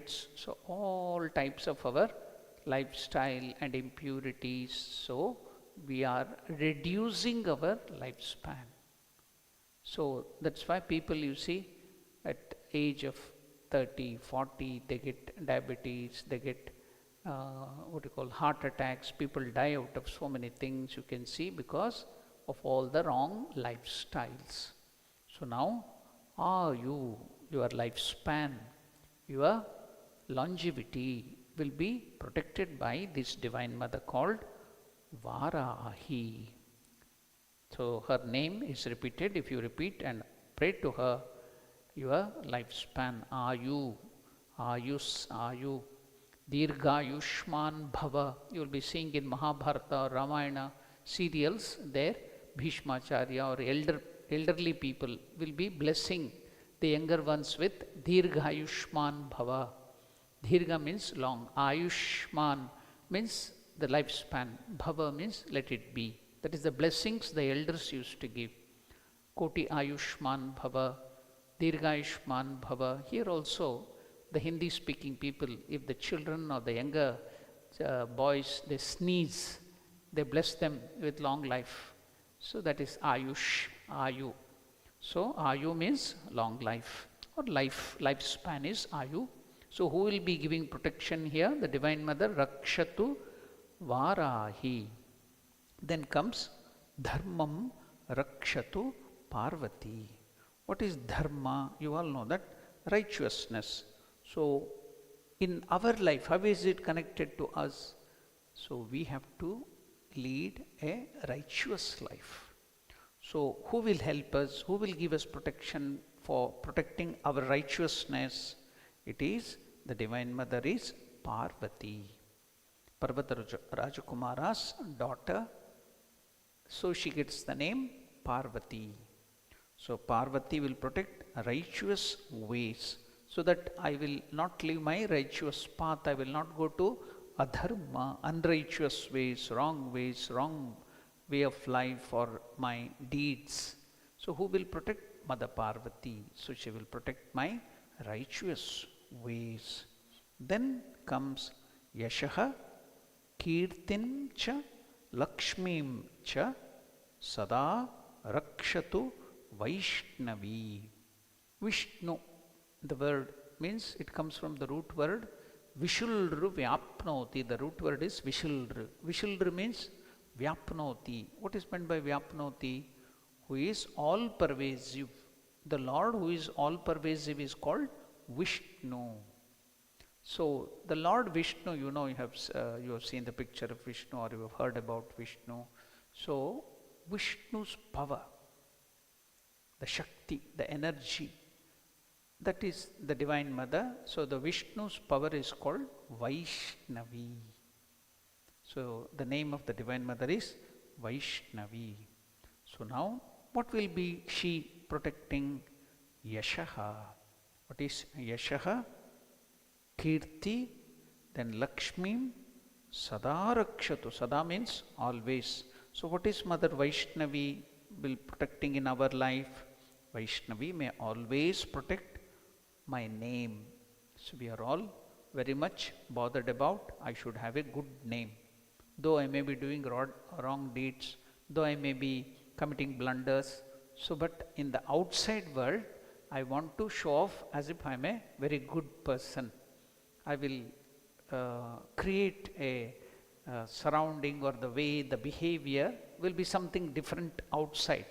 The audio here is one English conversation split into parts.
So all types of our lifestyle and impurities. So we are reducing our lifespan. So that's why people, you see, at age of 30, 40, they get diabetes, they get what you call heart attacks. People die out of so many things, you can see, because of all the wrong lifestyles. So now, your lifespan, your longevity will be protected by this Divine Mother called Varahi. So her name is repeated. If you repeat and pray to her, your lifespan, Ayu, Dirghayushman Bhava. You will be seeing in Mahabharata or Ramayana serials there, Bhishmacharya or elderly people will be blessing the younger ones with Dirghayushman Bhava. Dirgha means long, Ayushman means the lifespan, Bhava means let it be. That is the blessings the elders used to give. Koti Ayushman Bhava, Dirghayushman Bhava. Here also, the Hindi speaking people, if the children or the younger boys, they sneeze, they bless them with long life. So that is Ayush, Ayu. So Ayu means long life, or lifespan is Ayu. So who will be giving protection here? The Divine Mother, Rakshatu Varahi. Then comes Dharmam Rakshatu Parvati. What is Dharma? You all know that. Righteousness. So in our life, how is it connected to us? So we have to lead a righteous life. So who will help us? Who will give us protection for protecting our righteousness? It is the Divine Mother is Parvati, Parvata Rajakumara's daughter. So she gets the name Parvati. So Parvati will protect righteous ways, so that I will not leave my righteous path. I will not go to adharma, unrighteous ways, wrong way of life or my deeds. So who will protect? Mother Parvati. So she will protect my righteous ways. Then comes Yashaha, Kirtin cha, Lakshmim cha, Sada Rakshatu Vaishnavi. Vishnu, the word means it comes from the root word Vishulru Vyapnoti. The root word is Vishulru. Vishulru means Vyapnoti. What is meant by Vyapnoti? Who is all pervasive. The Lord who is all pervasive is called Vishnu. So the Lord Vishnu, you know, you have seen the picture of Vishnu, or you have heard about Vishnu. So Vishnu's power, the Shakti, the energy, that is the Divine Mother. So the Vishnu's power is called Vaishnavi. So the name of the Divine Mother is Vaishnavi. So now what will be she protecting? Yashaha. What is Yashaha? Kirti, then Lakshmi, Sada Rakshatu. Sada means always. So what is Mother Vaishnavi will protecting in our life? Vaishnavi may always protect my name. So we are all very much bothered about I should have a good name. Though I may be doing wrong deeds, though I may be committing blunders. So but in the outside world, I want to show off as if I am a very good person. I will create a surrounding, or the way, the behavior will be something different outside.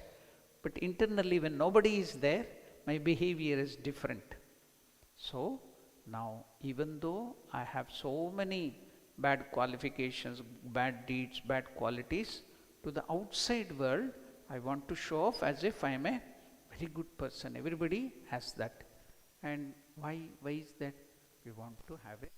But internally, when nobody is there, my behavior is different. So now, even though I have so many bad qualifications, bad deeds, bad qualities, to the outside world, I want to show off as if I am a very good person. Everybody has that. And why is that? We want to have it.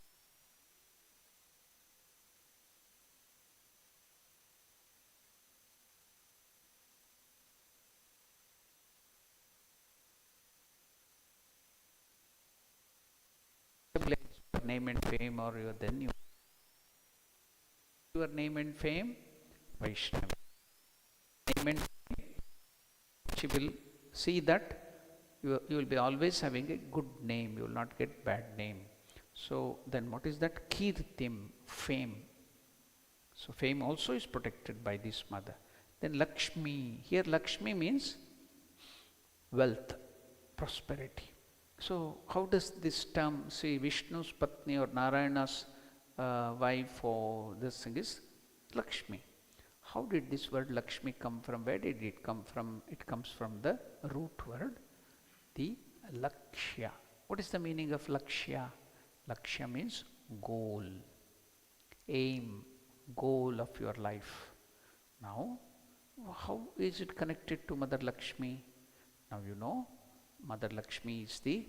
Name and fame, or your name and fame, Vaishnavi. Name and fame, she will see that you will be always having a good name, you will not get bad name. So then what is that? Kirtim, fame. So fame also is protected by this mother. Then Lakshmi, here Lakshmi means wealth, prosperity. So how does this term, say Vishnu's Patni or Narayana's wife or this thing is Lakshmi. How did this word Lakshmi come from? Where did it come from? It comes from the root word, the Lakshya. What is the meaning of Lakshya? Lakshya means goal, aim, goal of your life. Now, how is it connected to Mother Lakshmi? Now you know, Mother Lakshmi is the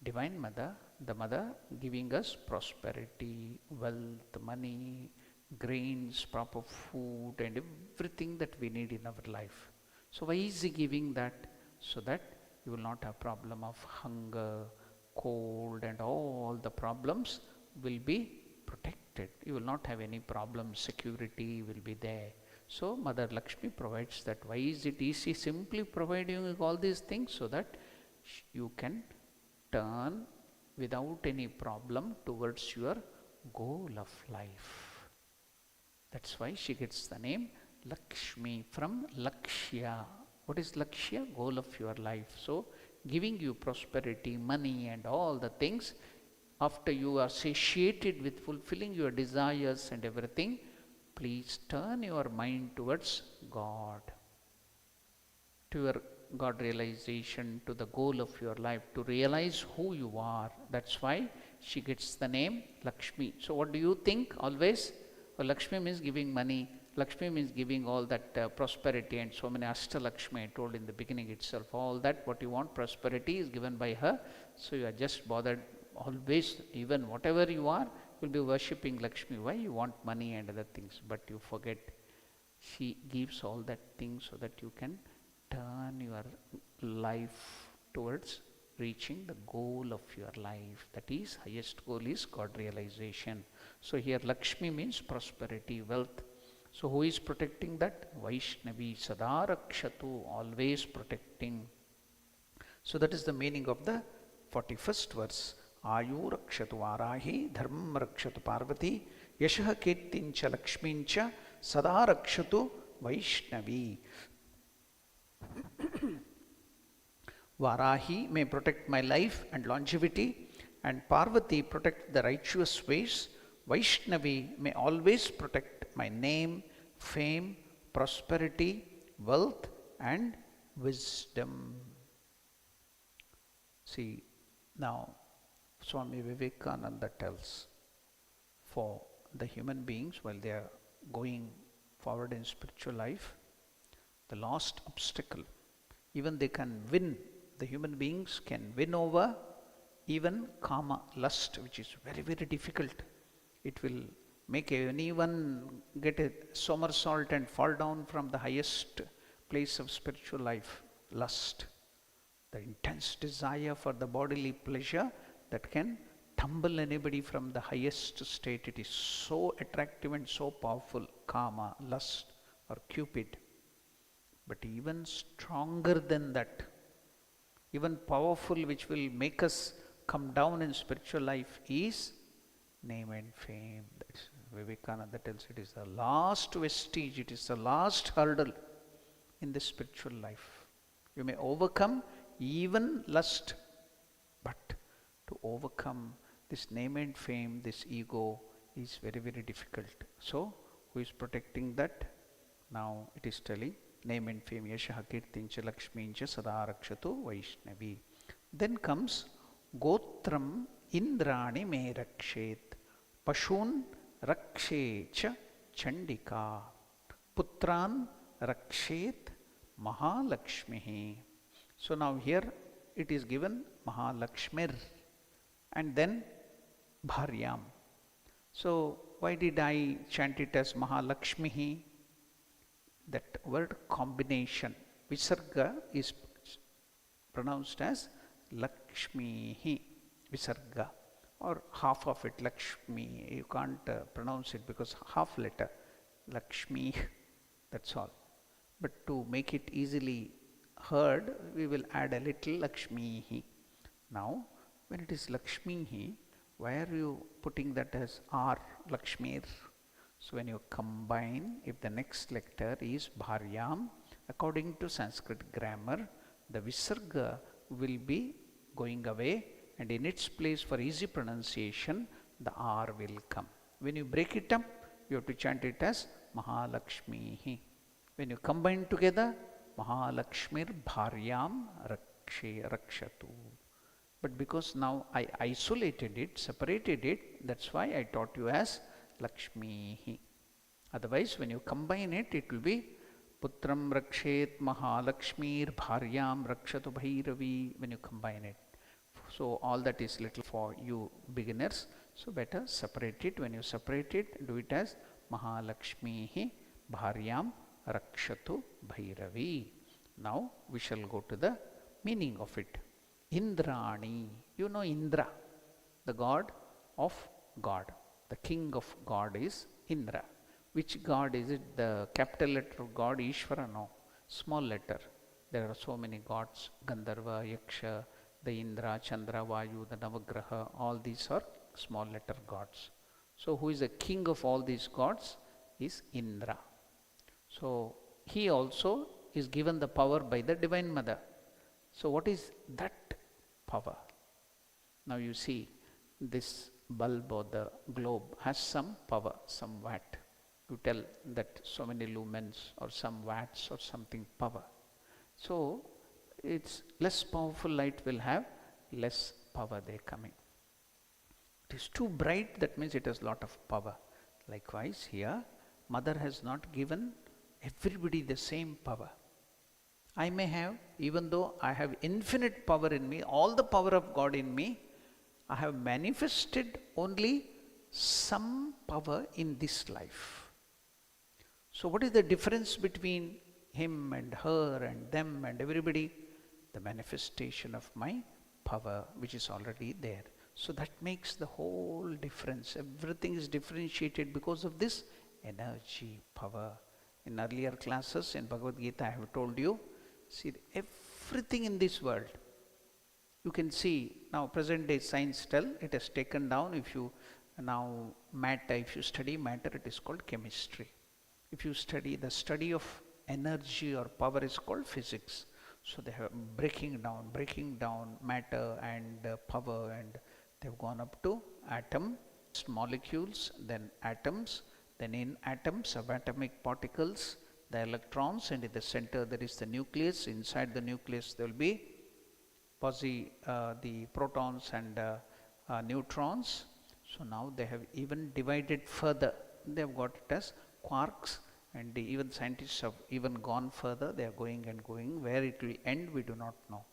Divine Mother, the Mother giving us prosperity, wealth, money, grains, proper food and everything that we need in our life. So why is he giving that? So that you will not have problem of hunger, cold and all the problems will be protected. You will not have any problem, security will be there. So Mother Lakshmi provides that. Why is it easy? Simply providing all these things so that you can turn without any problem towards your goal of life. That's why she gets the name Lakshmi from Lakshya. What is Lakshya? Goal of your life. So giving you prosperity, money and all the things, after you are satiated with fulfilling your desires and everything, please turn your mind towards God, to your God realization, to the goal of your life, to realize who you are. That's why she gets the name Lakshmi. So what do you think always? Well, Lakshmi means giving money. Lakshmi means giving all that prosperity and so many Ashtalakshmi I told in the beginning itself. All that what you want, prosperity is given by her. So you are just bothered always, even whatever you are, you will be worshipping Lakshmi. Why? You want money and other things, but you forget she gives all that things so that you can turn your life towards reaching the goal of your life. That is, highest goal is God realization. So here Lakshmi means prosperity, wealth. So who is protecting that? Vaishnavi, Sadarakshatu, always protecting. So that is the meaning of the 41st verse. Ayu rakshatu Varahi, Dharma rakshatu Parvati, Yashaha Kirtincha Lakshmincha, Sadarakshatu Vaishnavi. Varahi may protect my life and longevity, and Parvati protect the righteous ways. Vaishnavi may always protect my name, fame, prosperity, wealth and wisdom. See, now Swami Vivekananda tells, for the human beings while they are going forward in spiritual life, the last obstacle, even they can win, the human beings can win over even kama, lust, which is very, very difficult. It will make anyone get a somersault and fall down from the highest place of spiritual life, lust. The intense desire for the bodily pleasure that can tumble anybody from the highest state. It is so attractive and so powerful, kama, lust or cupid. But even stronger than that, even powerful, which will make us come down in spiritual life, is name and fame. That's Vivekananda tells it is the last vestige, it is the last hurdle in the spiritual life. You may overcome even lust, but to overcome this name and fame, this ego, is very, very difficult. So, who is protecting that? Now it is telling name and fame, Yashaha Kirtincha Lakshmincha Sadarakshatu Vaishnavi. Then comes Gotram Indrani me rakshet, Pashun rakshecha Chandika, Putran rakshet Mahalakshmihi. So now here it is given Mahalakshmir and then Bharyam. So why did I chant it as Mahalakshmihi? That word combination, Visarga is pronounced as Lakshmihi, Visarga, or half of it, Lakshmi. You can't pronounce it because half letter, Lakshmi, that's all. But to make it easily heard, we will add a little Lakshmihi. Now, when it is Lakshmihi, Why are you putting that as R, Lakshmi? So when you combine, if the next letter is Bharyam, according to Sanskrit grammar, the Visarga will be going away, and in its place for easy pronunciation, the R will come. When you break it up, you have to chant it as Mahalakshmi. When you combine together, Mahalakshmir Bharyam Rakshatu. But because now I isolated it, separated it, that's why I taught you as Lakshmi. Otherwise, when you combine it, it will be Putram Rakshet Mahalakshmir Bharyam Rakshatu Bhairavi, when you combine it. So all that is little for you beginners. So better separate it. When you separate it, do it as Mahalakshmi Bharyam Rakshatu Bhairavi. Now we shall go to the meaning of it. Indrani. You know Indra, the god of God. The king of God is Indra. Which god is it? The capital letter of God, Ishvara? No. Small letter. There are so many gods. Gandharva, Yaksha, the Indra, Chandra, Vayu, the Navagraha. All these are small letter gods. So who is the king of all these gods? Is Indra. So he also is given the power by the Divine Mother. So what is that power? Now you see, this bulb or the globe has some power, some watt. You tell that so many lumens or some watts or something power. So it's less powerful light will have less power there coming. It is too bright, that means it has lot of power. Likewise here, Mother has not given everybody the same power. I may have, even though I have infinite power in me, all the power of God in me, I have manifested only some power in this life. So what is the difference between him and her and them and everybody? The manifestation of my power, which is already there. So that makes the whole difference. Everything is differentiated because of this energy, power. In earlier classes in Bhagavad Gita, I have told you, see, everything in this world, you can see, now present day science tell, it has taken down. If you now matter, if you study matter, it is called chemistry. If you study the study of energy or power is called physics. So they have breaking down matter and power, and they've gone up to atom, molecules, then atoms, then in atoms, subatomic particles, the electrons, and in the center there is the nucleus. Inside the nucleus there will be the protons and neutrons. So now they have even divided further. They have got it as quarks, and even scientists have even gone further. They are going and going. Where it will end, we do not know.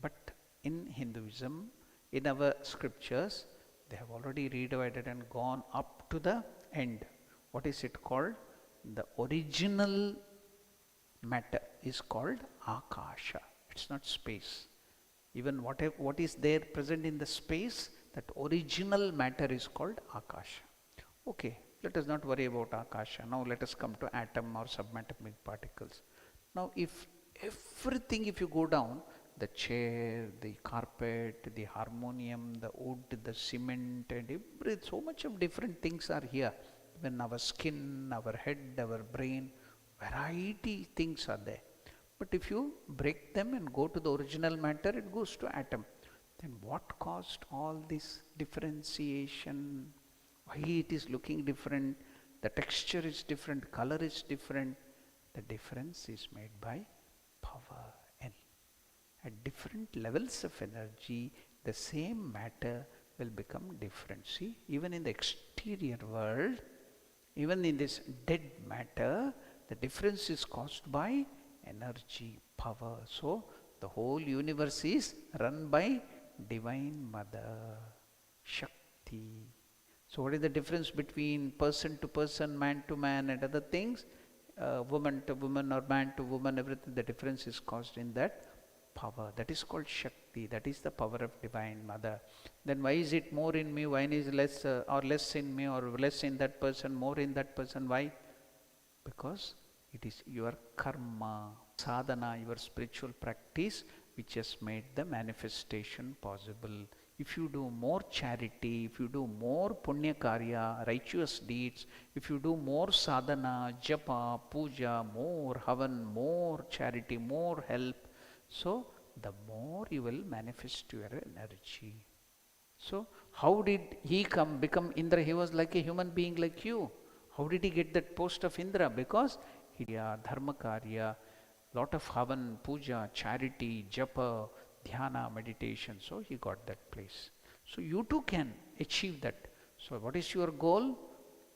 But in Hinduism, in our scriptures, they have already redivided and gone up to the end. What is it called? The original matter is called Akasha. It's not space. Even what is there present in the space, that original matter is called Akasha. Okay, let us not worry about Akasha. Now let us come to atom or subatomic particles. Now if everything, if you go down, the chair, the carpet, the harmonium, the wood, the cement, and so much of different things are here. Even our skin, our head, our brain, variety things are there. But if you break them and go to the original matter, it goes to atom. Then what caused all this differentiation? Why it is looking different? The texture is different, color is different. The difference is made by power. N. At different levels of energy, the same matter will become different. See, even in the exterior world, even in this dead matter, the difference is caused by energy, power. So the whole universe is run by Divine Mother, Shakti. So what is the difference between person to person, man to man and other things? Woman to woman or man to woman, everything, the difference is caused in that power. That is called Shakti. That is the power of Divine Mother. Then why is it more in me? Why is less or less in me, or less in that person, more in that person? Why? Because it is your karma, sadhana, your spiritual practice, which has made the manifestation possible. If you do more charity, if you do more punya karya, righteous deeds, if you do more sadhana, japa, puja, more havan, more charity, more help, so the more you will manifest your energy. So how did he become Indra? He was like a human being like you. How did he get that post of Indra? Because he did dharma karya, lot of havan, puja, charity, japa, dhyana, meditation. So he got that place. So you too can achieve that. So what is your goal?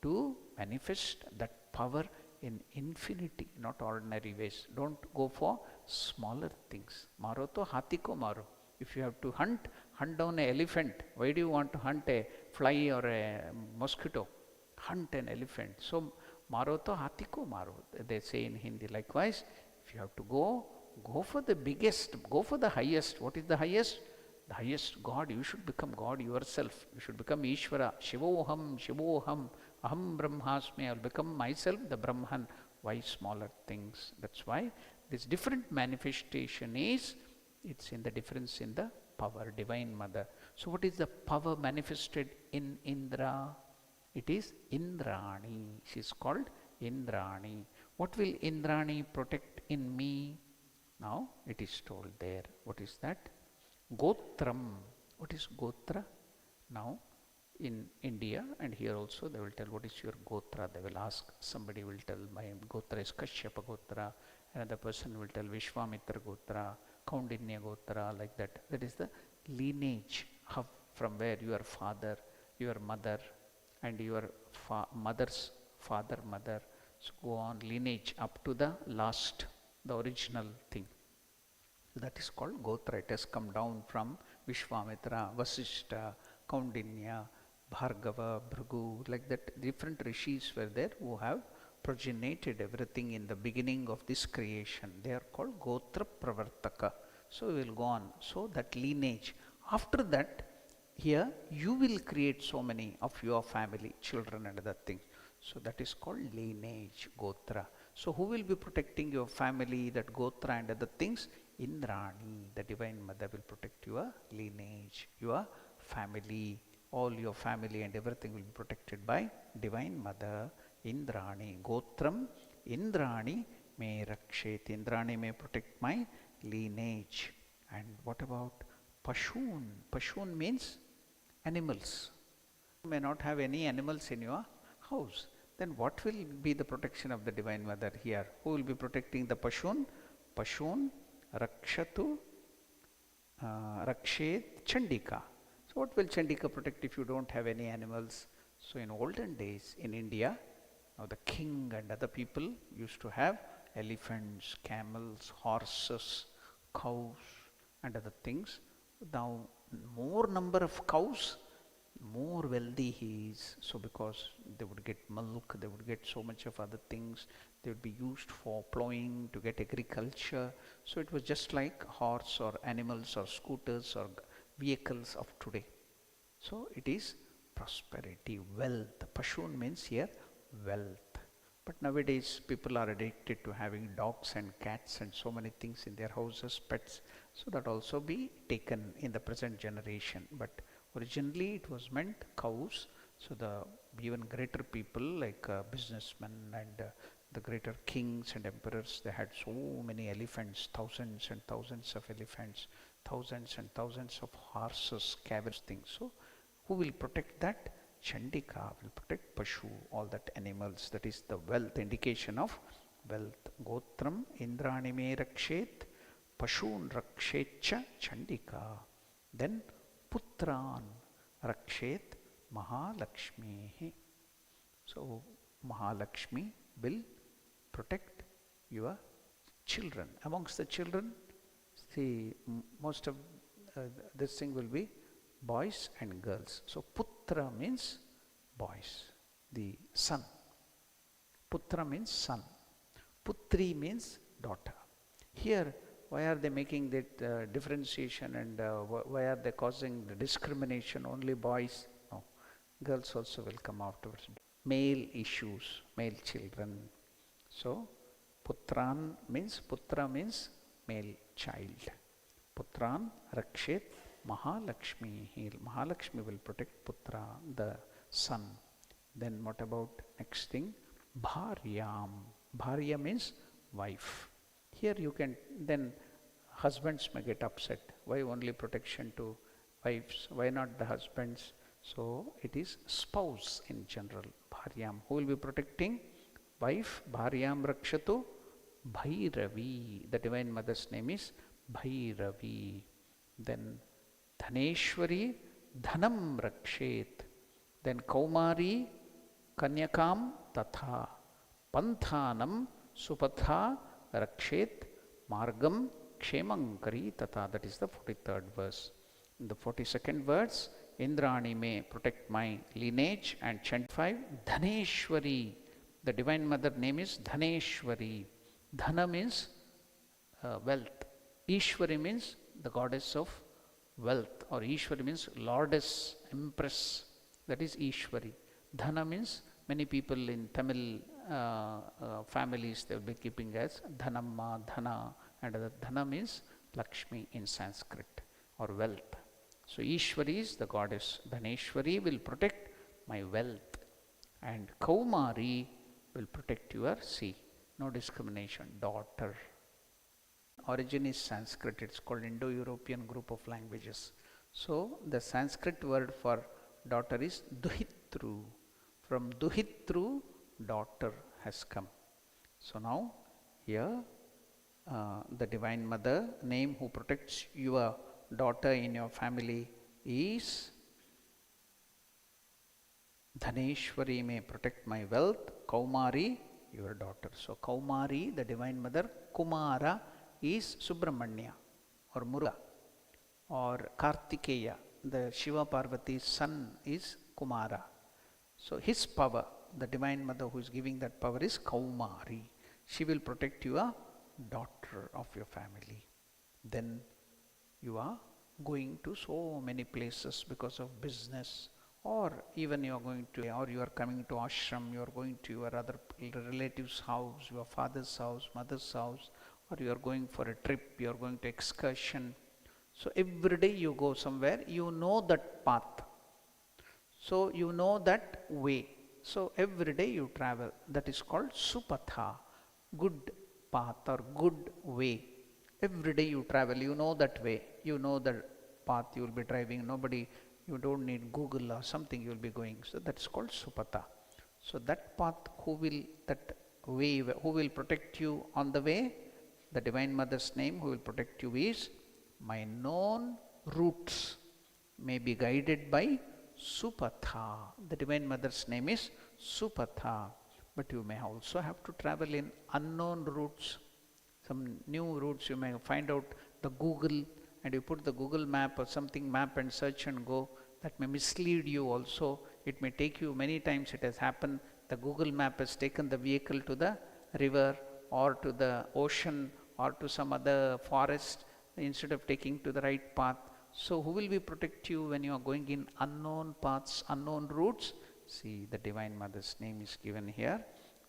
To manifest that power in infinity, not ordinary ways. Don't go for smaller things. Maro to hati ko maro. If you have to hunt down an elephant. Why do you want to hunt a fly or a mosquito? Hunt an elephant. So maro to hati ko maro, they say in Hindi. Likewise, if you have to go for the biggest, go for the highest. What is the highest? The highest God. You should become God yourself. You should become Ishvara. Shivoham, Shivoham, Aham Brahmasmi. I will become myself the Brahman. Why smaller things? That's why this different manifestation is, it's in the difference in the power, Divine Mother. So what is the power manifested in Indra? It is Indrani. She is called Indrani. What will Indrani protect in me? Now it is told there. What is that? Gotram. What is Gotra? Now in India and here also they will tell what is your Gotra. They will ask, somebody will tell my Gotra is Kashyapa Gotra. Another person will tell Vishwamitra Gotra, Kaundinya Gotra, like that. That is the lineage of from where your father, your mother and your mother's father, mother. So go on lineage up to the last, the original thing. So that is called Gotra. It has come down from Vishwamitra, Vasishta, Kaundinya, Bhargava, Bhrigu, like that. Different rishis were there who have progenited everything in the beginning of this creation. They are called Gotra Pravartaka. So we will go on. So that lineage. After that, here you will create so many of your family, children and other things. So that is called lineage, Gotra. So who will be protecting your family, that Gotra and other things? Indrani, the Divine Mother will protect your lineage, your family, all your family and everything will be protected by Divine Mother. Indrani, Gotram, Indrani may rakshet. Indrani may protect my lineage. And what about Pashun? Pashun means animals. You may not have any animals in your house. Then what will be the protection of the Divine Mother here? Who will be protecting the Pashun? Pashun rakshatu rakshet Chandika. So what will Chandika protect if you don't have any animals? So in olden days in India, now the king and other people used to have elephants, camels, horses, cows and other things. Now more number of cows, more wealthy he is. So because they would get milk, they would get so much of other things, they would be used for plowing, to get agriculture. So it was just like horse or animals or scooters or vehicles of today. So it is prosperity, wealth. Pashun means here wealth. But nowadays people are addicted to having dogs and cats and so many things in their houses, pets. So that also be taken in the present generation. But originally it was meant cows. So the even greater people like businessmen and the greater kings and emperors, they had so many elephants, thousands and thousands of elephants, thousands and thousands of horses, cavalry things. So who will protect that? Chandika will protect Pashu, all that animals. That is the wealth, indication of wealth. Gotram Indrani me rakshet, Pashun rakshetcha Chandika. Then Putran rakshet Mahalakshmi. So Mahalakshmi will protect your children. Amongst the children, see, most of this thing will be boys and girls. So Putra means boys, the son. Putra means son. Putri means daughter. Here, why are they making that differentiation and why are they causing the discrimination? Only boys? No, girls also will come afterwards. Male issues, male children. So Putran means, Putra means male child. Putran rakshet Mahalakshmi. Mahalakshmi will protect Putra, the son. Then what about next thing? Bharyam. Bharya means wife. Here you can, then husbands may get upset. Why only protection to wives? Why not the husbands? So it is spouse in general. Bharyam. Who will be protecting? Wife. Bharyam Rakshatu. Bhairavi. The Divine Mother's name is Bhairavi. Then Dhaneshwari. Dhanam Rakshet. Then Kaumari. Kanyakam Tatha. Panthanam Supatha Rakshet. Margam Ksemankari Tatha. That is the 43rd verse. In the 42nd verse, Indrani may protect my lineage, and chant 5, Dhaneshwari. The Divine Mother name is Dhaneshwari. Dhana means wealth. Ishwari means the goddess of wealth, or Ishwari means Lordess, Empress. That is Ishwari. Dhana means, many people in Tamil families, they will be keeping as Dhanamma, Dhana, and the Dhana means Lakshmi in Sanskrit, or wealth. So Ishwari is the goddess. Dhaneshwari will protect my wealth, and Kaumari will protect your sea. No discrimination. Daughter. Origin is Sanskrit. It's called Indo-European group of languages. So the Sanskrit word for daughter is Duhitru. From Duhitru, daughter has come. So now here the Divine Mother name who protects your daughter in your family is Dhaneshwari may protect my wealth. Kaumari, your daughter. So Kaumari, the Divine Mother. Kumara is Subramanya or Muruga, or Kartikeya. The Shiva Parvati's son is Kumara. So his power, the Divine Mother who is giving that power, is Kaumari. She will protect your daughter of your family. Then you are going to so many places because of business, or even you are going to, or you are coming to ashram, you are going to your other relative's house, your father's house, mother's house, or you are going for a trip, you are going to excursion. So every day you go somewhere, you know that path. So you know that way. So every day you travel. That is called Supatha, good path or good way. Every day you travel, you know that way. You know the path you will be driving. Nobody, you don't need Google or something, you will be going. So that's called Supatha. So that path, who will protect you on the way? The Divine Mother's name who will protect you is, my known routes may be guided by Supatha. The Divine Mother's name is Supatha. But you may also have to travel in unknown routes. Some new routes you may find out the Google, and you put the Google map or something, map and search and go. That may mislead you also. It may take you, many times it has happened, the Google map has taken the vehicle to the river or to the ocean or to some other forest instead of taking to the right path. So who will be protect you when you are going in unknown paths, unknown routes? See, the Divine Mother's name is given here.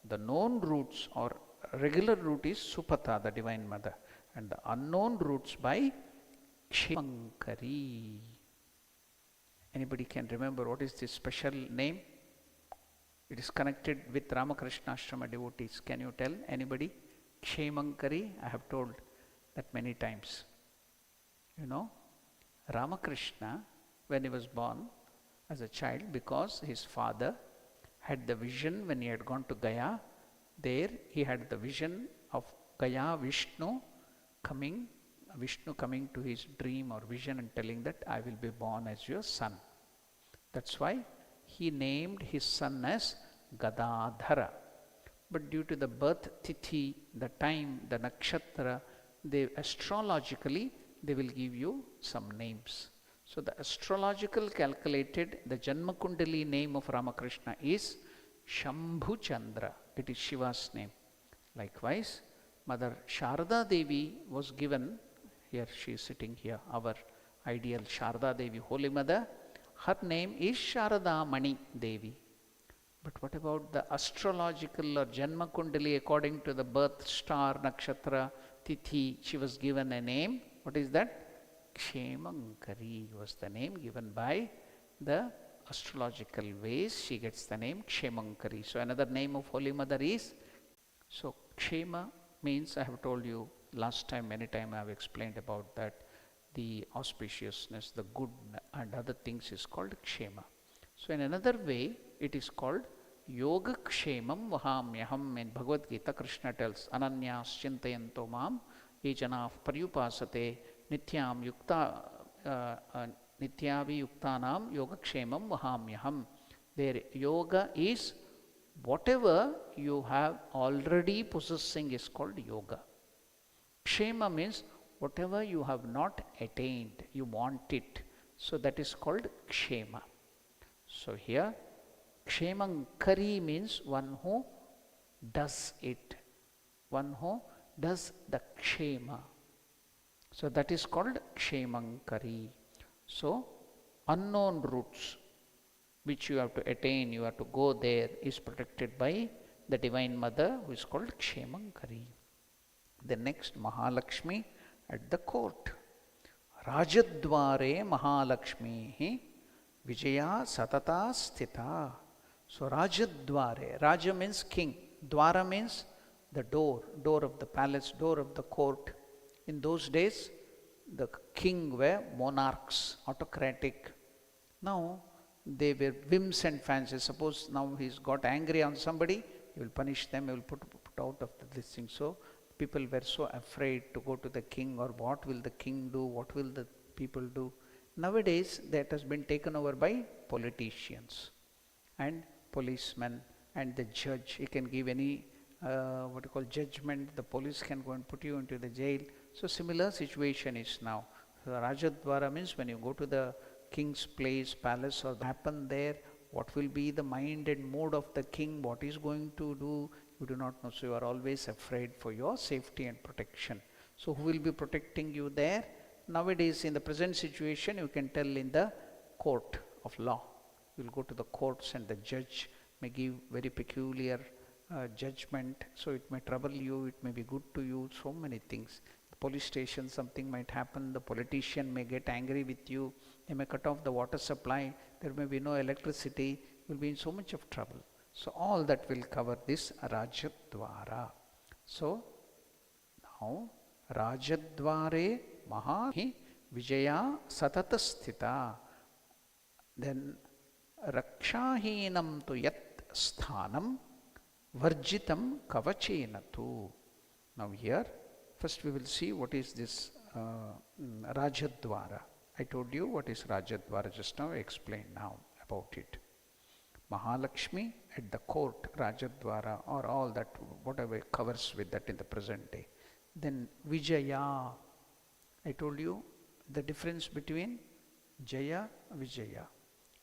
The known routes or regular route is Supatha, the Divine Mother, and the unknown routes by Ksemankari. Anybody can remember what is this special name? It is connected with Ramakrishna Ashrama devotees. Can you tell anybody? Ksemankari, I have told that many times. You know, Ramakrishna, when he was born as a child, because his father had the vision when he had gone to Gaya, there he had the vision of Gaya Vishnu coming to his dream or vision and telling that I will be born as your son. That's why he named his son as Gadadhara. But due to the birth tithi, the time, the nakshatra, astrologically they will give you some names. So the astrological calculated, the Janma Kundali name of Ramakrishna is Shambhu Chandra. It is Shiva's name. Likewise, Mother Sharda Devi was given, here she is sitting here, our ideal Sharda Devi, Holy Mother. Her name is Sharada Mani Devi. But what about the astrological or Janma Kundali according to the birth star, nakshatra, tithi? She was given a name. What is that? Kshemankari was the name given by the astrological ways. She gets the name Kshemankari. So another name of Holy Mother is, so Kshema means, I have told you last time, many times I have explained about that, the auspiciousness, the good and other things is called Kshema. So in another way, it is called Yoga Kshemam Vahamyaham. In Bhagavad Gita, Krishna tells, Ananyas Chintayanto Mam Ejanav Paryupasate Nityam Yukta Nityavi Yuktanam Yoga Kshemam Vahamyaham. Their yoga is whatever you have already possessing is called yoga. Kshema means whatever you have not attained, you want it. So that is called Kshema. So here, Kshemankari means one who does it, one who does the Kshema. So that is called Kshemankari. So unknown routes which you have to attain, you have to go there, is protected by the Divine Mother, who is called Kshemankari. The next, Mahalakshmi at the court. Rajadware Mahalakshmi Vijaya Satata Sthita. So Rajadware, Raja means king, Dwara means the door of the palace, door of the court. In those days, the king were monarchs, autocratic. Now, they were whims and fancies. Suppose now he's got angry on somebody, he will punish them, he will put out of this thing. So, people were so afraid to go to the king, or what will the king do, what will the people do. Nowadays, that has been taken over by politicians and policemen and the judge. He can give any judgment. The police can go and put you into the jail. So similar situation is now. So Rajadwara means when you go to the king's place, palace, or happen there, what will be the mind and mood of the king, what is going to do, you do not know. So you are always afraid for your safety and protection. So who will be protecting you there? Nowadays, in the present situation, you can tell in the court of law. You will go to the courts and the judge may give very peculiar judgment. So it may trouble you, it may be good to you, so many things. The police station, something might happen, the politician may get angry with you, they may cut off the water supply, there may be no electricity, you will be in so much of trouble. So all that will cover this Rajadwara. So now Rajadware Mahahi Vijaya Satatasthita. Then Rakshahinam tu yat sthanam Varjitam Kavachena tu. Now here, first we will see what is this Rajadwara. I told you what is Rajadwara just now, I explained now about it. Mahalakshmi at the court, Rajadwara, or all that, whatever covers with that in the present day. Then Vijaya, I told you the difference between Jaya, Vijaya.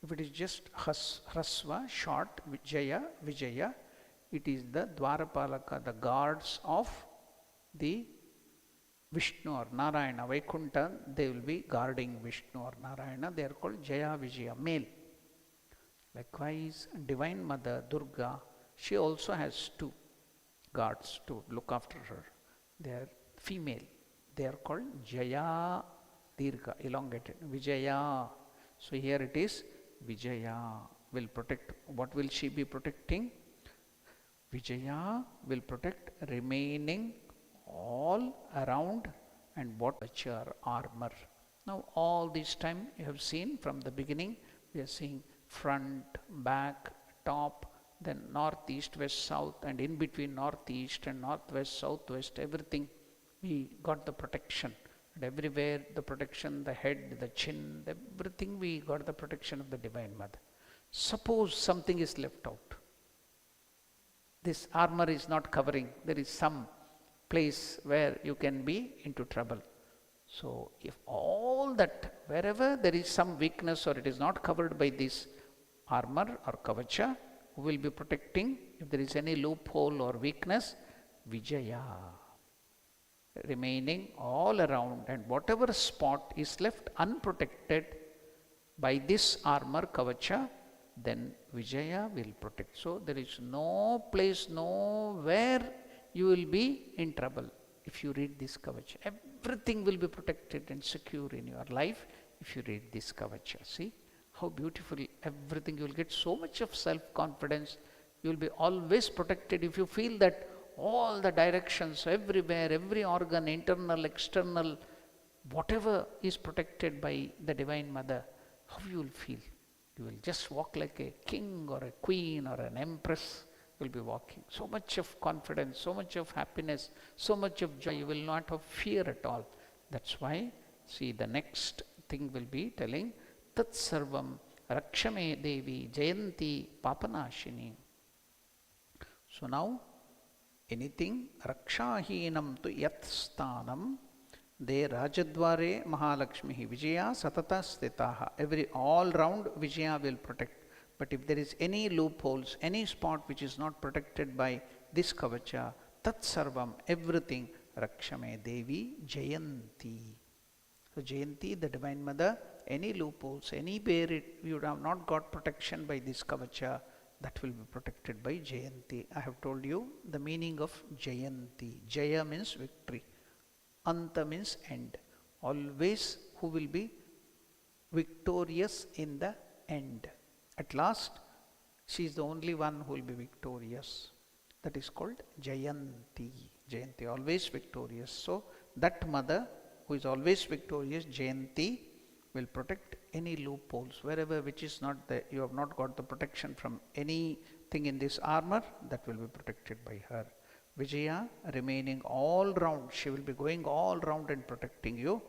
If it is just Hrasva, short, Jaya, Vijaya, it is the Dwarapalaka, the guards of the Vishnu or Narayana, Vaikuntha, they will be guarding Vishnu or Narayana, they are called Jaya, Vijaya, male. Likewise, Divine Mother Durga, she also has two guards to look after her. They are female. They are called Jaya, Dirgha, elongated, Vijaya. So here it is Vijaya will protect. What will she be protecting? Vijaya will protect remaining all around and what are armor. Now all this time you have seen from the beginning, we are seeing front, back, top, then north, east, west, south, and in between north, east and northwest, southwest, everything we got the protection. And everywhere the protection, the head, the chin, everything we got the protection of the Divine Mother. Suppose something is left out. This armor is not covering. There is some place where you can be into trouble. So if all that, wherever there is some weakness or it is not covered by this armor or kavacha, who will be protecting? If there is any loophole or weakness, Vijaya. Remaining all around, and whatever spot is left unprotected by this armor kavacha, then Vijaya will protect. So there is no place, nowhere you will be in trouble if you read this kavacha. everything will be protected and secure in your life if you read this kavacha. See how beautiful everything. You will get so much of self-confidence. You will be always protected if you feel that all the directions, everywhere, every organ, internal, external, whatever is protected by the Divine Mother, how you will feel? You will just walk like a king or a queen or an empress. You will be walking. So much of confidence, so much of happiness, so much of joy. You will not have fear at all. That's why, see, the next thing will be telling, Tat Sarvam Rakshame Devi Jayanti Papanashini. So now, anything Rakshahinam tu Yat Sthanam De Rajadware Mahalakshmi Vijaya Satata Stitaha. All round Vijaya will protect. But if there is any loopholes, any spot which is not protected by this kavacha, Tat Sarvam, everything, Rakshame Devi Jayanti. So Jayanti, the Divine Mother, any loopholes, anywhere you have not got protection by this kavacha, that will be protected by Jayanti. I have told you the meaning of Jayanti. Jaya means victory. Anta means end. Always who will be victorious in the end. At last, she is the only one who will be victorious. That is called Jayanti. Jayanti, always victorious. So, that mother who is always victorious, Jayanti, will protect any loopholes, wherever which is not there, you have not got the protection from anything in this armor, that will be protected by her. Vijaya remaining all round, she will be going all round and protecting you.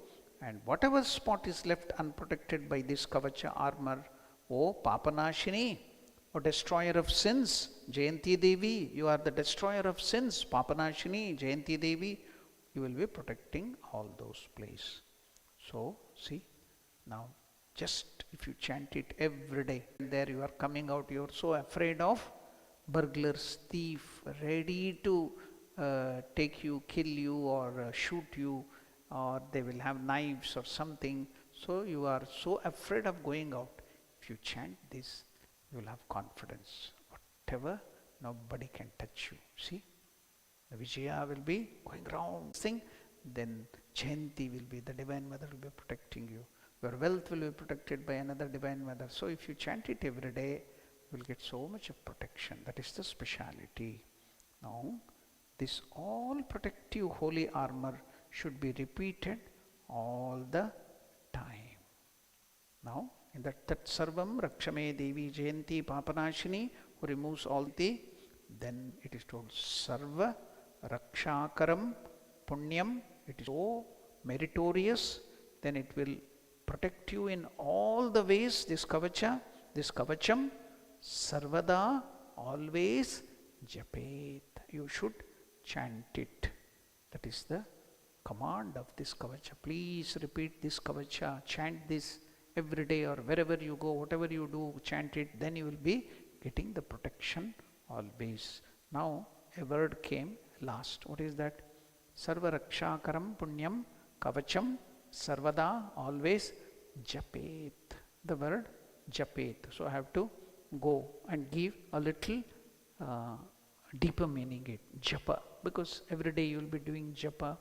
And whatever spot is left unprotected by this kavacha armor, O Papanashini, O destroyer of sins, Jayanti Devi, you are the destroyer of sins, Papanashini, Jayanti Devi, you will be protecting all those places. So, see, now just if you chant it every day, and there you are coming out, you are so afraid of burglars, thief, ready to take you, kill you, or shoot you, or they will have knives or something. So you are so afraid of going out. If you chant this, you will have confidence. Whatever, nobody can touch you. See, the Vijaya will be going round, sing. Then Jayanti will be, the Divine Mother will be protecting you. Your wealth will be protected by another Divine Mother. So if you chant it every day, you will get so much of protection. That is the speciality. Now, this all protective holy armor should be repeated all the time. Now, in that Sarvam Rakshame Devi Jayanti Papanashini, who removes all the, then it is told Sarva Rakshakaram Punyam, it is so meritorious, then it will protect you in all the ways, this kavacham, Sarvada, always Japet. You should chant it. That is the command of this kavacha. Please repeat this kavacha, chant this every day, or wherever you go, whatever you do, chant it, then you will be getting the protection always. Now, a word came last. What is that? Sarva Rakshakaram Punyam Kavacham Sarvada, always Japet. The word Japet. So I have to go and give a little deeper meaning it. Japa. Because every day you will be doing Japa.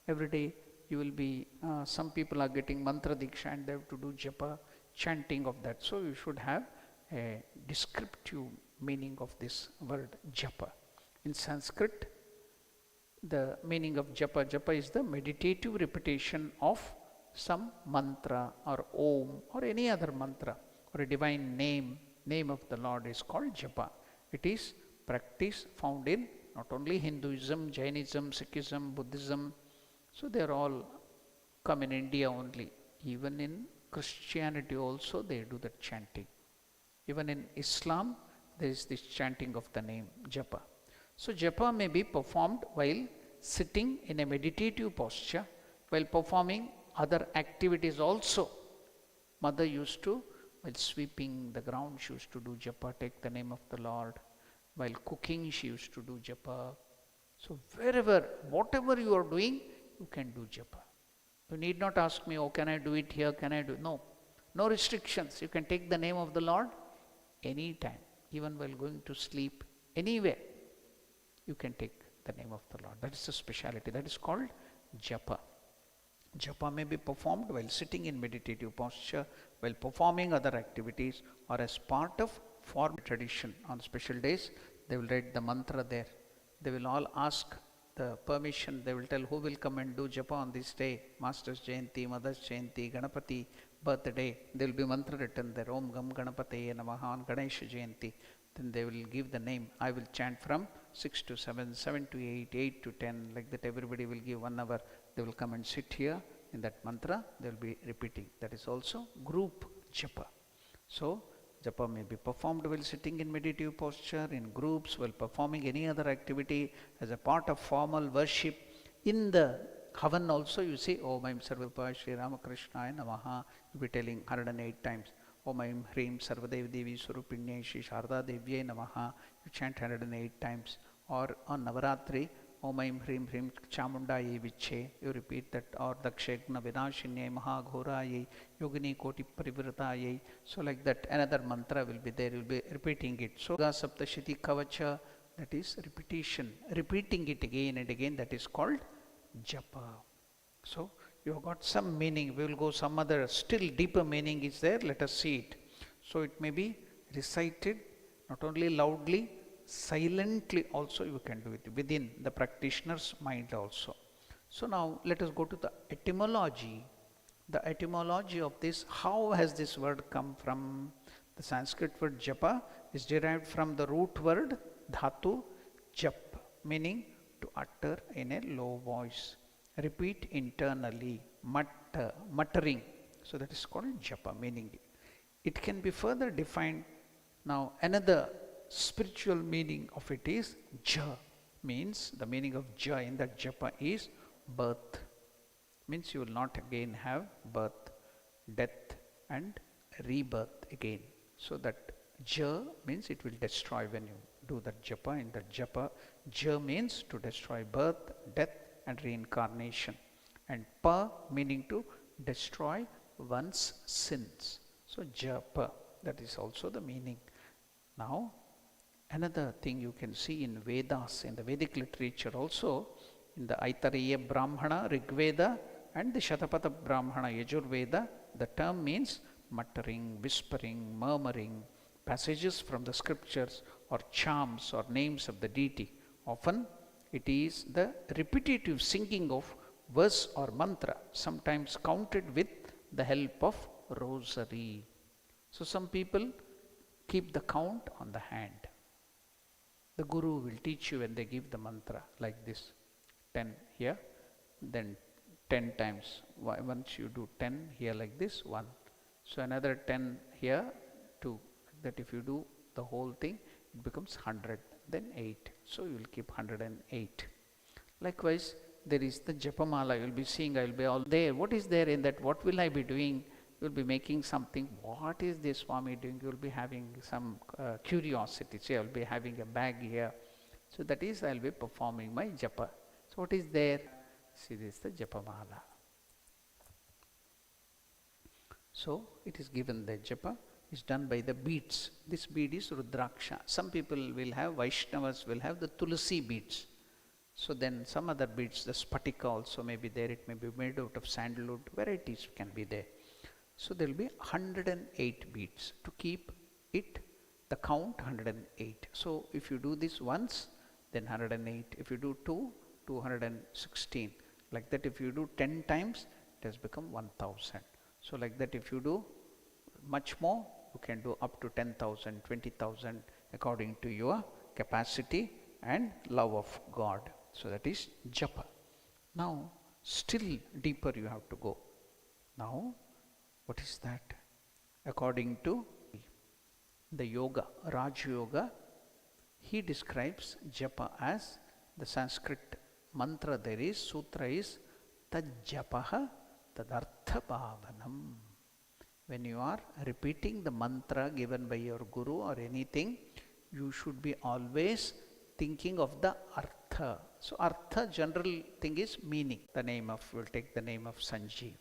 Every day you will be, some people are getting mantra diksha and they have to do Japa, chanting of that. So you should have a descriptive meaning of this word Japa. In Sanskrit, the meaning of Japa is the meditative repetition of some mantra or Om or any other mantra or a divine name of the Lord is called Japa. It is practice found in not only Hinduism, Jainism, Sikhism, Buddhism. So they are all come in India only. Even in Christianity also they do that chanting. Even in Islam there is this chanting of the name Japa. So Japa may be performed while sitting in a meditative posture, while performing other activities also. Mother used to, while sweeping the ground, she used to do Japa, take the name of the Lord. While cooking, she used to do Japa. So wherever, whatever you are doing, you can do Japa. You need not ask me, oh, can I do it here, can I do, no. No restrictions. You can take the name of the Lord anytime, even while going to sleep, anywhere. You can take the name of the Lord. That is the speciality. That is called Japa. Japa may be performed while sitting in meditative posture, while performing other activities, or as part of formal tradition. On special days, they will write the mantra there. They will all ask the permission. They will tell who will come and do Japa on this day. Master's Jayanti, Mother's Jayanti, Ganapati birthday. There will be mantra written there. Om Gam Ganapataye Namaha on Ganesha Jayanti. Then they will give the name. I will chant from 6 to 7, 7 to 8, 8 to 10. Like that, everybody will give 1 hour. They will come and sit here in that mantra. They will be repeating. That is also group Japa. So, Japa may be performed while sitting in meditative posture, in groups, while performing any other activity as a part of formal worship. In the Havan also, you say, Om Aim Sarvapa Shri Ramakrishna Namaha. You will be telling 108 times. Om Aim Hrim Sarvadev Devi Surupinye Shri Sharda Devye Namaha. You chant 108 times. Or on Navaratri, Om Aim Hrim Hrim Chamundaye Viche. You repeat that. Or Dakshegna Vinashinye Mahaghoraye Yogini Koti Parivrataye. So like that, another mantra will be there. You will be repeating it. So Saptashiti Kavacha, that is repetition. Repeating it again and again, that is called Japa. So you have got some meaning. We will go some other still deeper meaning is there. Let us see it. So it may be recited not only loudly, silently also you can do it within the practitioner's mind also. So now let us go to the etymology. The etymology of this, how has this word come from? The Sanskrit word Japa is derived from the root word Dhatu Jap, meaning to utter in a low voice, repeat internally, muttering. So that is called Japa, meaning it can be further defined. Now another spiritual meaning of it is Ja, means the meaning of Ja in that Japa is birth. Means you will not again have birth, death and rebirth again. So that Ja means it will destroy when you do that Japa. In that Japa, Ja means to destroy birth, death and reincarnation. And Pa meaning to destroy one's sins. So Japa, that is also the meaning. Now another thing you can see in Vedas, in the Vedic literature also, in the Aitareya Brahmana, Rigveda and the Shatapatha Brahmana, Yajurveda, the term means muttering, whispering, murmuring, passages from the scriptures or charms or names of the deity. Often it is the repetitive singing of verse or mantra, sometimes counted with the help of rosary. So some people keep the count on the hand. The Guru will teach you when they give the mantra like this. 10 here, then 10 times. Once you do 10 here like this, 1. So another 10 here, 2. That if you do the whole thing, it becomes 100, then 8. So you will keep 108. Likewise, there is the Japamala. You will be seeing, I will be all there. What is there in that? What will I be doing? You will be making something. What is this Swami doing? You will be having some curiosity. See, I will be having a bag here. So that is, I will be performing my Japa. So what is there? See, this is the Japamala. So it is given, the Japa is done by the beads. This bead is Rudraksha. Some people will have, Vaishnavas will have the Tulasi beads. So then some other beads, the Spatika also may be there. It may be made out of sandalwood. Varieties can be there. So there will be 108 beads to keep it, the count 108. So if you do this once, then 108. If you do 2, 216. Like that, if you do 10 times, it has become 1000. So like that, if you do much more, you can do up to 10,000, 20,000 according to your capacity and love of God. So that is Japa. Now, still deeper you have to go. Now, what is that? According to the yoga, Raj Yoga, he describes Japa as the Sanskrit mantra there is, sutra is Tajjapaha Tadartha Bhavanam. When you are repeating the mantra given by your Guru or anything, you should be always thinking of the Artha. So Artha, general thing is meaning. The name of, we'll take the name of Sanjeev.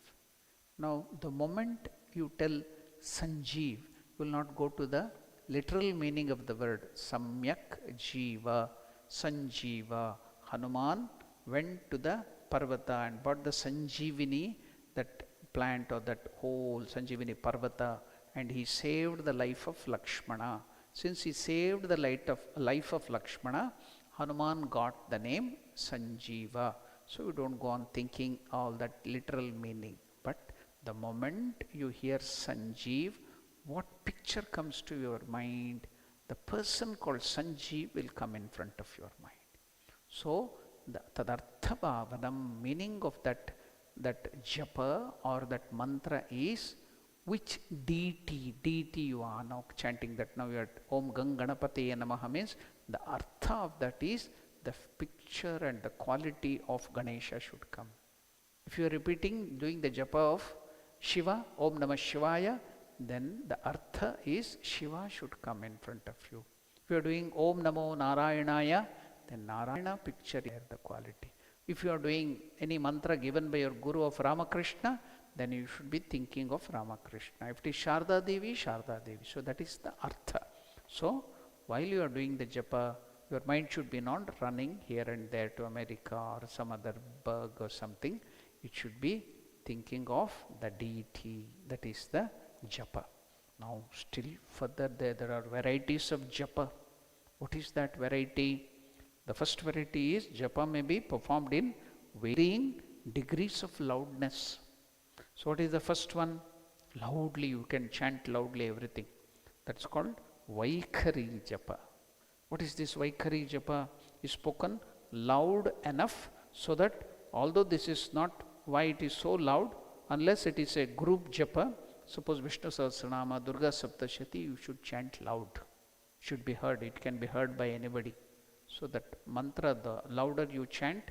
Now the moment you tell Sanjeev, you will not go to the literal meaning of the word. Samyak Jiva, Sanjeeva. Hanuman went to the Parvata and bought the Sanjeevani, that plant or that whole Sanjeevani Parvata, and he saved the life of Lakshmana. Since he saved the life of Lakshmana, Hanuman got the name Sanjeeva. So you don't go on thinking all that literal meaning. But the moment you hear Sanjeev, what picture comes to your mind? The person called Sanjeev will come in front of your mind. So the tadartha bhavanam, meaning of that japa or that mantra is which deity you are now chanting that. Now you are Om Ganganapataye Namaha means the artha of that is the picture and the quality of Ganesha should come. If you are repeating, doing the japa of Shiva, Om Namah Shivaya, then the artha is Shiva should come in front of you. If you are doing Om Namo Narayanaya, then Narayana picture here the quality. If you are doing any mantra given by your Guru of Ramakrishna, then you should be thinking of Ramakrishna. If it is Sharda Devi, Sharda Devi. So that is the artha. So while you are doing the japa, your mind should be not running here and there to America or some other bug or something. It should be thinking of the deity, that is the japa. Now still further there are varieties of japa. What is that variety? The first variety is japa may be performed in varying degrees of loudness. So what is the first one? Loudly, you can chant loudly everything. That's called Vaikhari japa. What is this Vaikhari japa? Is spoken loud enough so that although this is not why it is so loud, unless it is a group japa, suppose Vishnu Sahasranama, Durga Saptashati, you should chant loud. Should be heard. It can be heard by anybody. So that mantra, the louder you chant,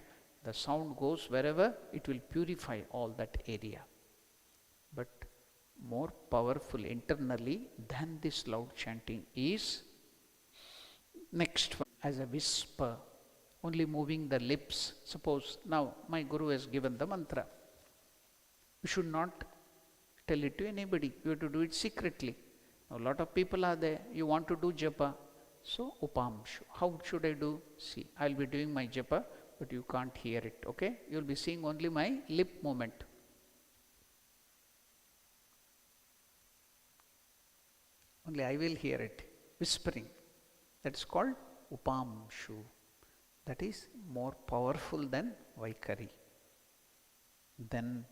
the sound goes wherever, it will purify all that area. But more powerful internally than this loud chanting is next one, as a whisper, only moving the lips. Suppose now my Guru has given the mantra. You should not tell it to anybody. You have to do it secretly. Now, a lot of people are there. You want to do japa. So upamshu. How should I do? See, I will be doing my japa, but you can't hear it. Okay? You will be seeing only my lip movement. Only I will hear it. Whispering. That's called upamshu. That is more powerful than Vaikhari. Then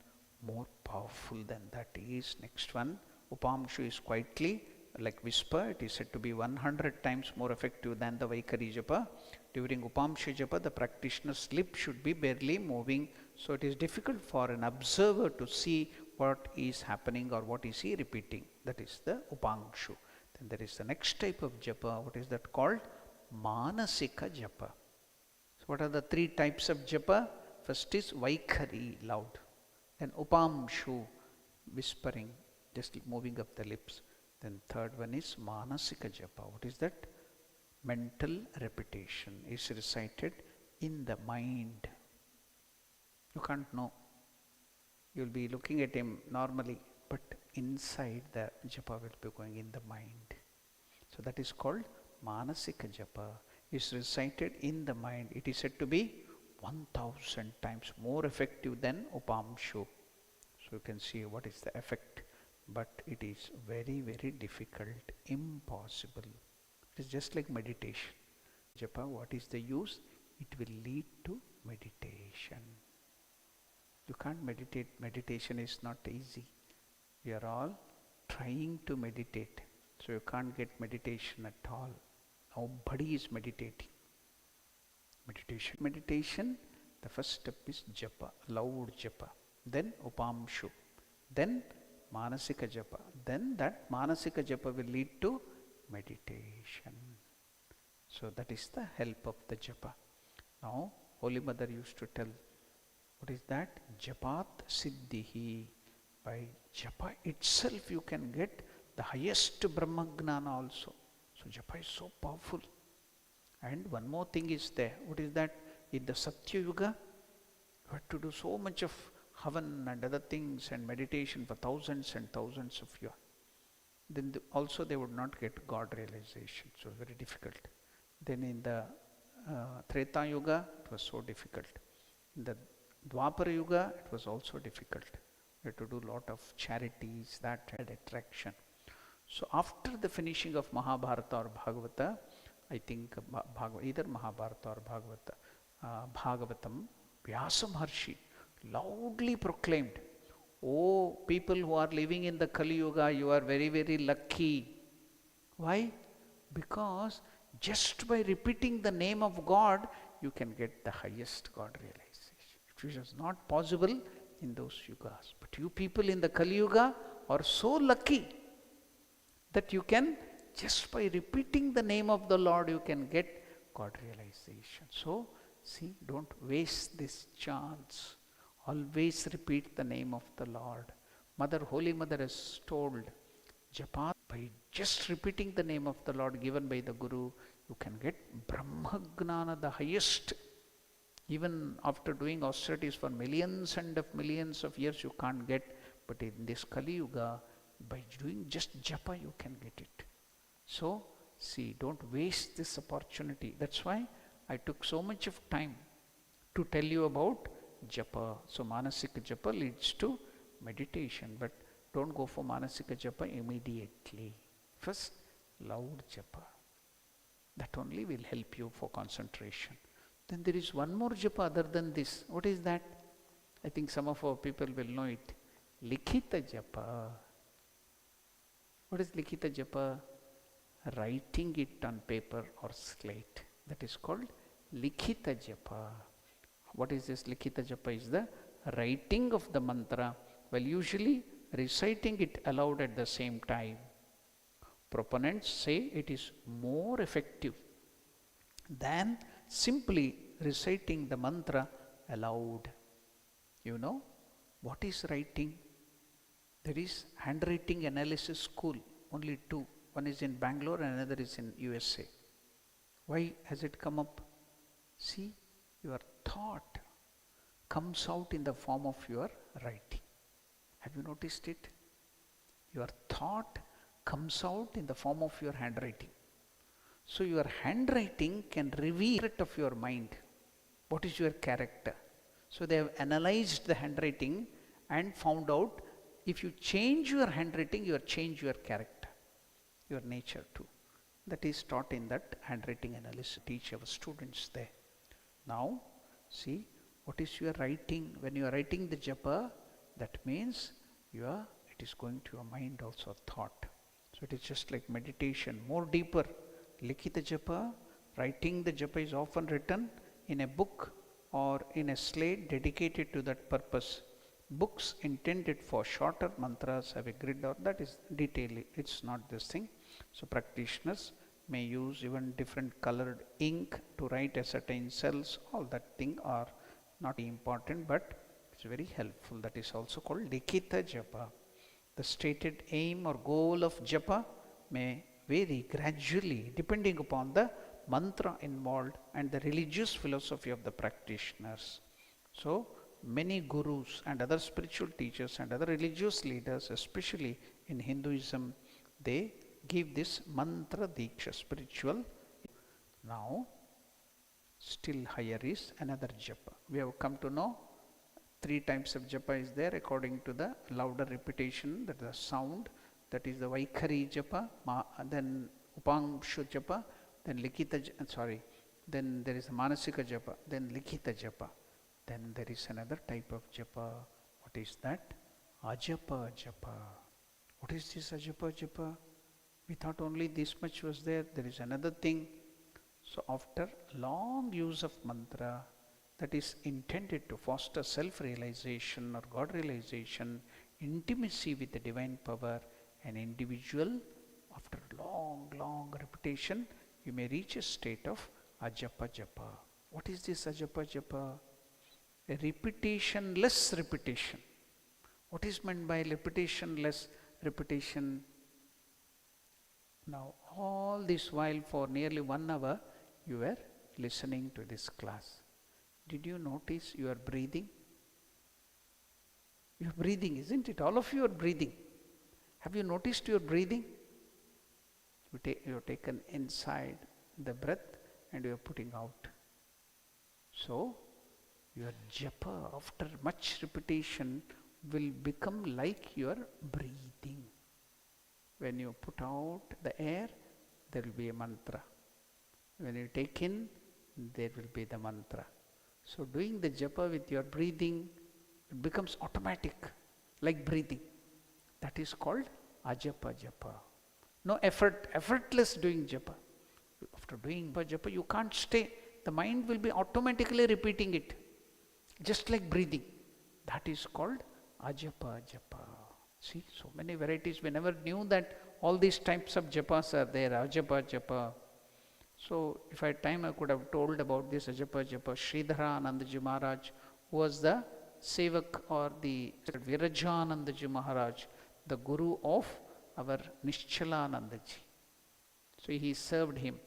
more powerful than that is next one. Upamshu is quietly like whisper. It is said to be 100 times more effective than the Vaikhari japa. During Upamshu japa, the practitioner's lip should be barely moving. So it is difficult for an observer to see what is happening or what is he repeating. That is the Upamshu. Then there is the next type of japa. What is that called? Manasika japa. So what are the three types of japa? First is Vaikhari, loud. Then Upamshu, whispering, just moving up the lips. Then third one is Manasika japa. What is that? Mental repetition is recited in the mind. You can't know. You'll be looking at him normally, but inside the japa will be going in the mind. So that is called Manasika japa. Is recited in the mind. It is said to be 1000 times more effective than Upamshu. So you can see what is the effect. But it is very, very difficult, impossible. It is just like meditation. Japa, what is the use? It will lead to meditation. You can't meditate. Meditation is not easy. We are all trying to meditate. So you can't get meditation at all. Nobody is meditating. Meditation, the first step is japa, loud japa. Then Upamshu. Then Manasika japa. Then that Manasika japa will lead to meditation. So that is the help of the japa. Now, Holy Mother used to tell, what is that? Japat siddhihi. By japa itself you can get the highest Brahmagnana also. So japa is so powerful. And one more thing is there. What is that? In the Satya Yuga, you had to do so much of Havan and other things and meditation for thousands and thousands of years. Then also they would not get God realization. So very difficult. Then in the Treta Yuga, it was so difficult. In the Dwapara Yuga, it was also difficult. We had to do a lot of charities, that had attraction. So after the finishing of Mahabharata or Bhagavata, I think either Mahabharata or Bhagavatam, Vyasa Maharshi loudly proclaimed, "Oh, people who are living in the Kali Yuga, you are very, very lucky." Why? Because just by repeating the name of God, you can get the highest God realization, which was not possible in those yugas. But you people in the Kali Yuga are so lucky that you can, just by repeating the name of the Lord, you can get God realization. So, see, don't waste this chance. Always repeat the name of the Lord. Holy Mother has told, Japa, by just repeating the name of the Lord given by the Guru, you can get Brahmagnana, the highest. Even after doing austerities for millions and millions of years, you can't get. But in this Kali Yuga, by doing just Japa, you can get it. So, see, don't waste this opportunity. That's why I took so much of time to tell you about Japa. So, Manasika Japa leads to meditation, but don't go for Manasika Japa immediately. First, loud Japa. That only will help you for concentration. Then there is one more Japa other than this. What is that? I think some of our people will know it. Likhita Japa. What is Likhita Japa? Writing it on paper or slate. That is called Likhita Japa. What is this Likhita Japa? Is the writing of the mantra, while usually reciting it aloud at the same time. Proponents say it is more effective than simply reciting the mantra aloud. You know, what is writing? There is handwriting analysis school, only two. One is in Bangalore and another is in USA. Why has it come up? See, your thought comes out in the form of your writing. Have you noticed it? Your thought comes out in the form of your handwriting. So your handwriting can reveal the secret of your mind. What is your character? So they have analyzed the handwriting and found out, if you change your handwriting, you change your character, your nature too. That is taught in that handwriting analysis. Teach our students there. Now, see, what is your writing? When you are writing the japa, that means it is going to your mind also, thought. So it is just like meditation, more deeper. Likhita japa, writing the japa is often written in a book or in a slate dedicated to that purpose. Books intended for shorter mantras have a grid, or that is detailed. It's not this thing. So practitioners may use even different colored ink to write a certain cells. All that thing are not important, but it's very helpful. That is also called Likhita Japa. The stated aim or goal of Japa may vary gradually depending upon the mantra involved and the religious philosophy of the practitioners. So, many gurus and other spiritual teachers and other religious leaders, especially in Hinduism, they give this mantra diksha, spiritual. Now, still higher is another japa. We have come to know 3 types of japa is there according to the louder repetition, that is the sound, that is the Vaikhari japa, then Upangshu japa, then then there is the Manasika japa, then Likhita japa. Then there is another type of japa. What is that? Ajapa japa. What is this ajapa japa? We thought only this much was there. There is another thing. So after long use of mantra that is intended to foster self-realization or God realization, intimacy with the divine power, an individual, after long repetition, you may reach a state of ajapa japa. What is this ajapa japa? A repetitionless repetition. What is meant by repetitionless repetition? Now, all this while for nearly 1 hour, you were listening to this class. Did you notice you are breathing? You are breathing, isn't it? All of you are breathing. Have you noticed your breathing? You have taken inside the breath and you are putting out. So, Your japa, after much repetition, will become like your breathing. When you put out the air, there will be a mantra. When you take in, there will be the mantra. So doing the japa with your breathing, it becomes automatic, like breathing. That is called ajapa japa. No effort, effortless doing japa. After doing japa, you can't stay. The mind will be automatically repeating it, just like breathing. That is called ajapa japa. See, so many varieties. We never knew that all these types of japas are there, ajapa japa. So, if I had time, I could have told about this ajapa japa. Sridharanandaji Maharaj, who was the sevak or the Virajanandaji Maharaj, the guru of our Nishchalanandaji. So, he served him.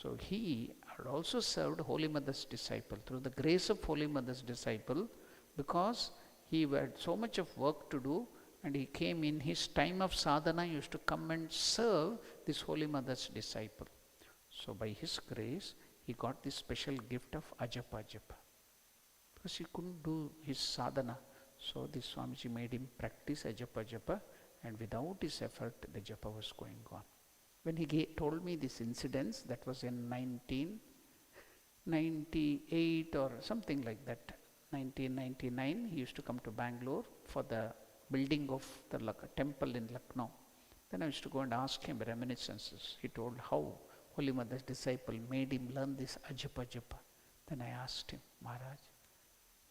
So, he had also served Holy Mother's disciple through the grace of Holy Mother's disciple, because he had so much of work to do, and he came in his time of sadhana, used to come and serve this Holy Mother's disciple. So by his grace, he got this special gift of ajapa japa, because he couldn't do his sadhana. So the Swamiji made him practice ajapa japa, and without his effort, the japa was going on. When he told me this incidents, that was in 1998 or something like that, 1999, he used to come to Bangalore for the building of the temple in Lucknow. Then I used to go and ask him reminiscences. He told how Holy Mother's disciple made him learn this ajapa japa. Then I asked him, Maharaj,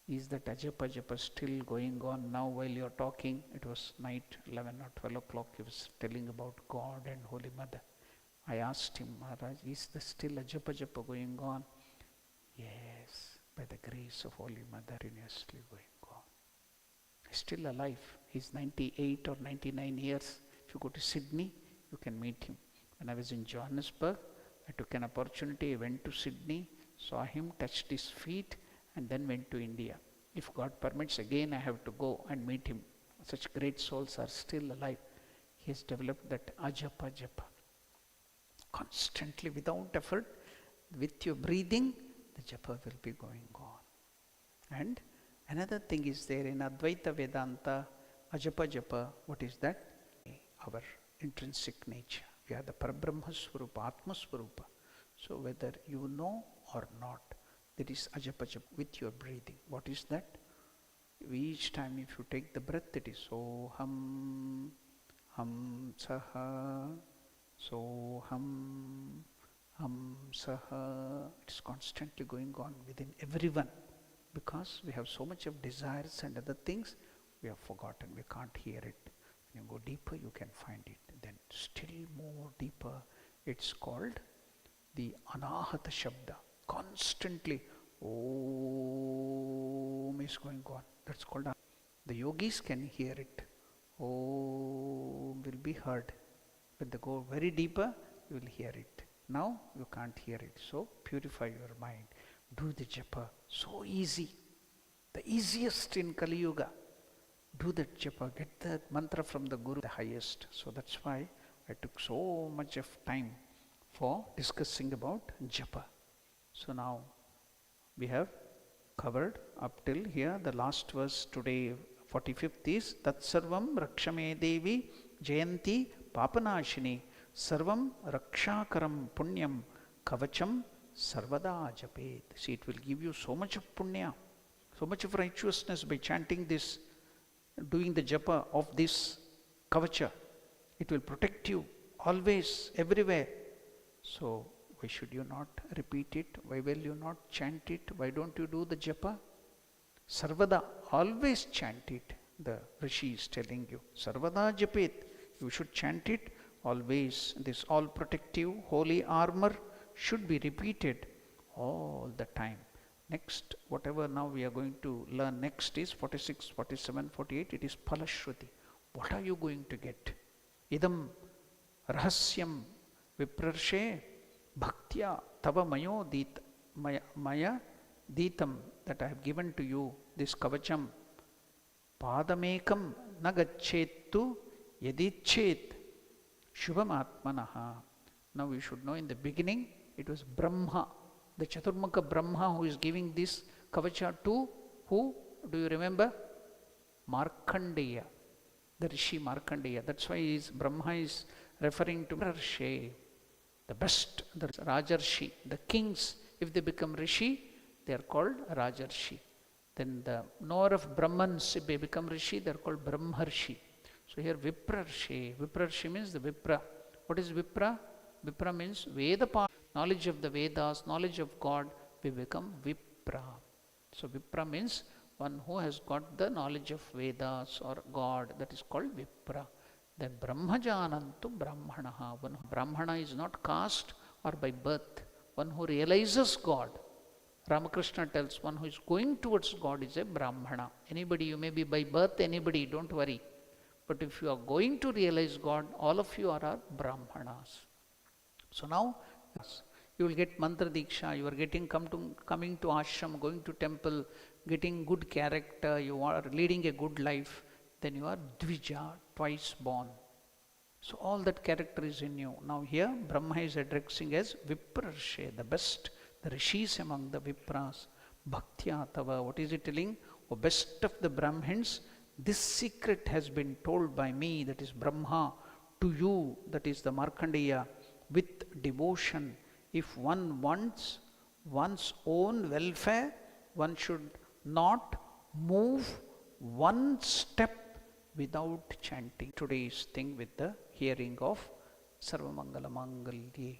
is that ajapa japa still going on now while you are talking? It was night, 11 or 12 o'clock. He was telling about God and Holy Mother. I asked him, Maharaj, is the still ajapa japa going on? Yes, by the grace of Holy Mother, continuously going on. He's still alive. He's 98 or 99 years. If you go to Sydney, you can meet him. When I was in Johannesburg, I took an opportunity. I went to Sydney, saw him, touched his feet, and then went to India. If God permits, again I have to go and meet him. Such great souls are still alive. He has developed that ajapa japa. Constantly, without effort, with your breathing, the japa will be going on. And another thing is there in Advaita Vedanta, ajapa japa, what is that? Our intrinsic nature. We are the Parabrahma Swarupa, Atma Swarupa. So whether you know or not, there is ajapa japa with your breathing. What is that? Each time if you take the breath, it is soham, ham saha, soham, ham saha. It is constantly going on within everyone, because we have so much of desires and other things, we have forgotten, we can't hear it. When you go deeper, you can find it. Then still more deeper, it's called the anahata shabda. Constantly, Om is going on. That's called. The yogis can hear it. Om will be heard. When they go very deeper, you will hear it. Now you can't hear it. So purify your mind. Do the japa. So easy. The easiest in Kali Yuga. Do that japa. Get that mantra from the Guru, the highest. So that's why I took so much of time for discussing about japa. So now we have covered up till here. The last verse today, 45th is Tat Sarvam Rakshame Devi Jayanti Papanashini Sarvam Rakshakaram Punyam Kavacham Sarvada Japet. See, it will give you so much of punya, so much of righteousness by chanting this, doing the japa of this kavacha. It will protect you always, everywhere. So why should you not repeat it? Why will you not chant it? Why don't you do the japa? Sarvada, always chant it. The Rishi is telling you. Sarvada japet. You should chant it always. This all protective holy armor should be repeated all the time. Next, whatever now we are going to learn next is 46, 47, 48. It is Palashruti. What are you going to get? Idam rahasyam viprarshe bhaktya tava mayo maya ditam, that I have given to you, this kavacham. Padamekam nagacchetu yadichet shubham atmanaha. Now we should know, in the beginning it was Brahma, the Chaturmukha Brahma, who is giving this Kavacha to who? Do you remember? Markandeya, the Rishi Markandeya. That's why Brahma is referring to Rishi, the best, the Rajarshi, the kings. If they become Rishi, they are called Rajarshi. Then the knower of Brahmans, if they become Rishi, they are called Brahmarshi. So here Viprarshi. Viprarshi means the Vipra. What is Vipra? Vipra means Veda part, knowledge of the Vedas, knowledge of God, we become Vipra. So Vipra means one who has got the knowledge of Vedas or God, that is called Vipra. Then Brahmajanantu Brahmanaha. One Brahmana is not caste or by birth. One who realizes God. Ramakrishna tells one who is going towards God is a Brahmana. Anybody, you may be by birth, anybody, don't worry. But if you are going to realize God, all of you are Brahmanas. So now you will get mantra diksha, you are getting coming to ashram, going to temple, getting good character, you are leading a good life, then you are Dvija, twice born. So all that character is in you. Now here Brahma is addressing as Viprarshe, the best, the rishis among the Vipras. Bhaktya Tava, what is it telling? O best of the Brahmins, this secret has been told by me, that is Brahma, to you, that is the Markandeya, with devotion. If one wants one's own welfare, one should not move one step without chanting today's thing with the hearing of Sarvamangala Mangalye.